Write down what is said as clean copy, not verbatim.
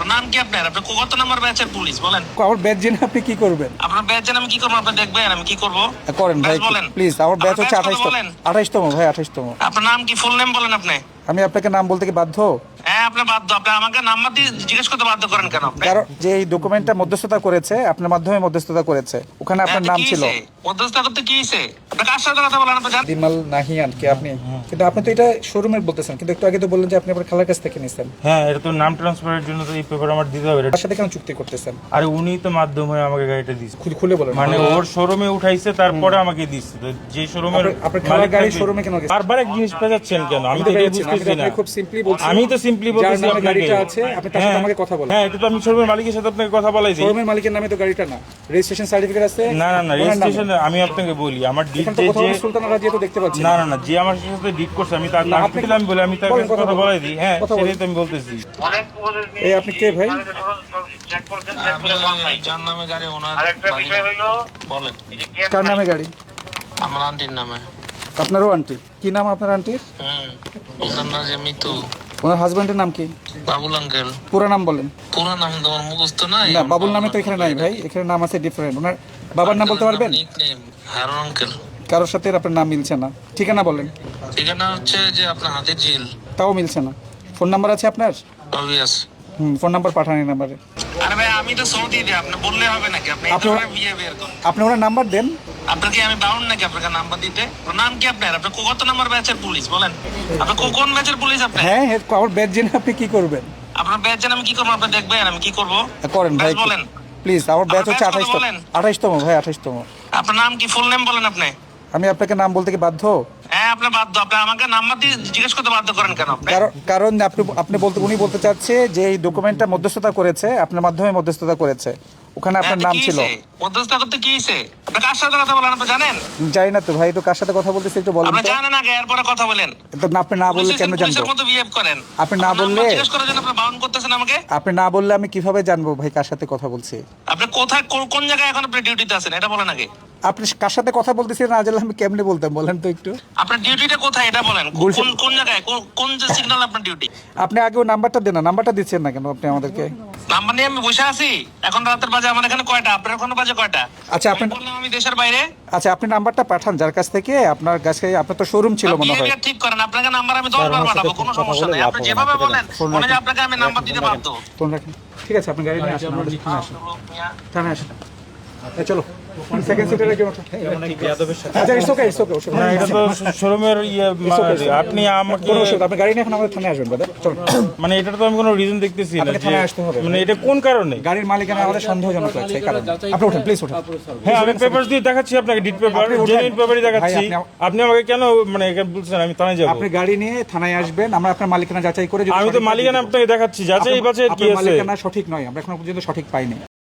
নাম কি আপনার? আপনি কত নম্বর ব্যাচের পুলিশ বলেন? আমার ব্যাচ জেনে আপনি কি করবেন? আপনার ব্যাচ জেনে আমি কি করবো? আপনি দেখবেন আমি কি করবো? করেন ভাই, ব্যাচ বলেন প্লিজ। আমার ব্যাচ হচ্ছে আপনার ব্যাচ কত 28তম। বলেন? 28তম ভাই, 28তম। আপনার নাম কি? ফুল নেম বলেন আপনি। আমি আপনাকে নাম বলতে কি বাধ্য? হ্যাঁ আপনি বাধ্য। আপনি আমাকে নাম্বার দিয়ে জিজ্ঞেস করতে বাধ্য করেন কেন আপনি? কারণ যে এই ডকুমেন্টটা মধ্যস্থতা করেছে আপনার মাধ্যমে মধ্যস্থতা করেছে, ওখানে আপনার নাম ছিল মধ্যস্থতা করতে কি হয়েছে? আপনি কার সাথে কথা বলেন আপনি জানেন? বিমল নাহিয়ান কে আপনি? কিন্তু আপনি তো এটা শোরুমের বলতেছেন, কিন্তু একটু আগে তো বললেন যে আপনি আপনার খালার কাছ থেকে নিছেন। হ্যাঁ, এটা তো নাম ট্রান্সফারের জন্য তো এই পেপার আমার দিতে হবে। তার সাথে কেন চুক্তি করতেছেন? আরে উনি তো মাধ্যম হয়ে আমাকে গাড়িটা দিচ্ছে, খুলে বলেন। মানে ওর শোরুমে উঠাইছে তারপরে আমাকে দিচ্ছে। তো যে শোরুমের আপনার খালার গাড়ি শোরুমে কেন গেছে? বারবার এক জিনিস পেঁচাচ্ছেন কেন? আমি তো এটা বুঝতেছি না। খুব সিম্পলি বলছি, আমি তো সিম্পলি বলতেছি যার নামে আপনাকে। গাড়িটা আছে আপনি তার সাথে আমাকে কথা বলেন। হ্যাঁ, এটা তো আমি শোরুমের মালিকের সাথে আপনাকে কথা বলাইছি। শোরুমের মালিকের নামে তো গাড়িটা না, রেজিস্ট্রেশন সার্টিফিকেট আছে। না না না, ওনার নামে। রেজিস্ট্রেশন আমি আপনাকে বলি আমার ডিট এখানে তো কথা বলে সুলতানা রাজিয়া তো দেখতে পাচ্ছি। না না না, যে আমার সাথে ডিট করছে আমি তার নাম আপনি- দিলাম বলে আমি তার বলেন, কাছে কথা কথা বলেন। বলাই দিই। হ্যাঁ, কথা বলেন। সেটাই তো আমি বলতেছি। এই আপনি কে ভাই? যার নামে গাড়ি ওনার বলেন। কার নামে গাড়ি? আমার আন্টির নামে। আপনারও আন্টি? কি নাম আপনার আন্টির? ওনার নাম যে মিতু। ওনার হাজবেন্ডের নাম কি? বাবুল আঙ্কেল। পুরো নাম বলেন। পুরো নাম তোমার মুখস্থ নাই? না, বাবুল নামে তো এখানে নাই ভাই, এখানে নাম আছে ডিফারেন্ট। ওনার বাবার নাম বলতে পারবেন? Nickname Harun uncle. কারোর সাথে আপনার নাম মিলছে না। ঠিকানা বলেন। ঠিকানা হচ্ছে যে আপনার হাতের ঝিল। তাও মিলছে না। ফোন নাম্বার আছে আপনার? অবভিয়াস। ফোন নাম্বার পাঠান এই নাম্বারে। আরে ভাই আমি তো সৌদি দিই, আপনি বললে হবে নাকি? আপনি আপনি- বিহেভিয়ার করেন। আপনি ওনার নাম্বার দেন। আপনাকে আমি বাউন্ড নাকি আপনাকে নাম্বার দিতে? নাম কি আপনার? আপনি কত নম্বর ব্যাচের পুলিশ বলেন? আপনি কোন ব্যাচের পুলিশ আপনি? হ্যাঁ হ্যাঁ, আমার ব্যাচ জেনে আপনি কি করবেন? আপনার ব্যাচ জেনে আমি কি করবো? আপনি দেখবেন আমি কি করবো? করেন ভাই, ব্যাচ বলেন। প্লিজ। আমার ব্যাচ হচ্ছে আপনার ব্যাচ কত 28তম। বলেন? 28তম ভাই, 28তম। আপনার নাম কি? ফুল নেম বলেন আপনি। আমি আপনাকে নাম বলতে কি বাধ্য? হ্যাঁ আপনি বাধ্য। আপনি আমাকে নাম্বার দিয়ে জিজ্ঞেস করতে বাধ্য করেন কেন আপনি? কারণ উনি বলতে চাচ্ছে যে এই ডকুমেন্টটা মধ্যস্থতা করেছে আপনার মাধ্যমে মধ্যস্থতা করেছে, ওখানে আপনার নাম ছিল। মধ্যস্থতা করতে কি হয়েছে? আপনি কার সাথে কথা বলেন আপনি জানেন? জানি না তো ভাই, একটু কার সাথে কথা বলতেছে একটু বলেন আপনি তো। জানেন আগে, এরপরে কথা বলেন। তো আপনি না বললে কেন জানবো? পুলিশের মতো বিহেভ করেন। আপনি না আপনার বললে- নাম্বার জিজ্ঞেস করার জন্য আপনি বাউন্ড করতেছেন আমাকে। আপনি না বললে আমি কিভাবে জানবো ভাই কার সাথে কথা বলছি? আপনি কোথায় কোন জায়গায় এখন আপনি ডিউটিতে আছেন এটা বলেন আগে। আপনি কার সাথে কথা বলতেছেন না জানলে আমি কেমনে বলতাম বলেন তো একটু। আপনার ডিউটিটা কোথায় এটা বলেন। গুলশান- কোন জায়গায় কোন যে সিগন্যাল আপনার ডিউটি? আপনি আগেও নাম্বারটা দেন না, নাম্বারটা দিচ্ছেন না কেন আপনি আমাদেরকে? নাম্বার নিয়ে আমি বসে আছি। এখন রাতের বাজে আমার এখানে কয়টা? আপনার ওখানে বাজে কয়টা? আচ্ছা, আমি বললাম আমি দেশের বাইরে। আচ্ছা, আপনি নাম্বারটা পাঠান যার কাছ থেকে আপনার কাছে। আপনার তো শোরুম ছিল মনে হয়। বিহেভিয়ার ঠিক করেন। আপনাকে নাম্বার আমি 10 বার পাঠাবো, কোনো সমস্যা নেই। আপনি যেভাবে বলেন মনে হয় আপনাকে আমি নাম্বার দিতে বাধ্য। ফোন রাখেন। ঠিক আছে, আপনি গাড়ি নিয়ে আসেন, আমাদের এখানে আসেন, থানায় আসেন। এই চলো সেকেন্ড সিটারে কি ওঠা? আচ্ছা, ইটস ওকে, ইটস ওকে। না, এটা তো শোরুমের আপনি আমাকে কোনো অসুবিধা, আপনি গাড়ি নিয়ে এখন আমাদের থানায় আসবেন ব্রাদার। চলো। মানে এটা তো আমি কোনো রিজন দেখতেছি না আপনাকে যে থানায় আসতে হবে। মানে এটা কোন কারণে। গাড়ির মালিকানা আমাদের সন্দেহজনক লাগছে এই কারণে। আপনি ওঠেন, প্লিজ ওঠেন। হ্যাঁ, আমি পেপারস দিয়ে দেখাচ্ছি আপনাকে, ডিট পেপার, আপনি ওঠেন। জেনুইন পেপারই দেখাচ্ছি। ভাই, আপনি আমাকে কেন মানে এখানে বলছেন আমি থানায় যাব? আপনি গাড়ি নিয়ে থানায় আসবেন, আমরা আপনার মালিকানা যাচাই করে যদি আমি তো সঠিক মালিকানা পাই- আপনাকে দেখাচ্ছি, যাচাই বাছাই কি আপনার আছে। মালিকানা সঠিক নয়, আমরা এখনো পর্যন্ত সঠিক পাইনি।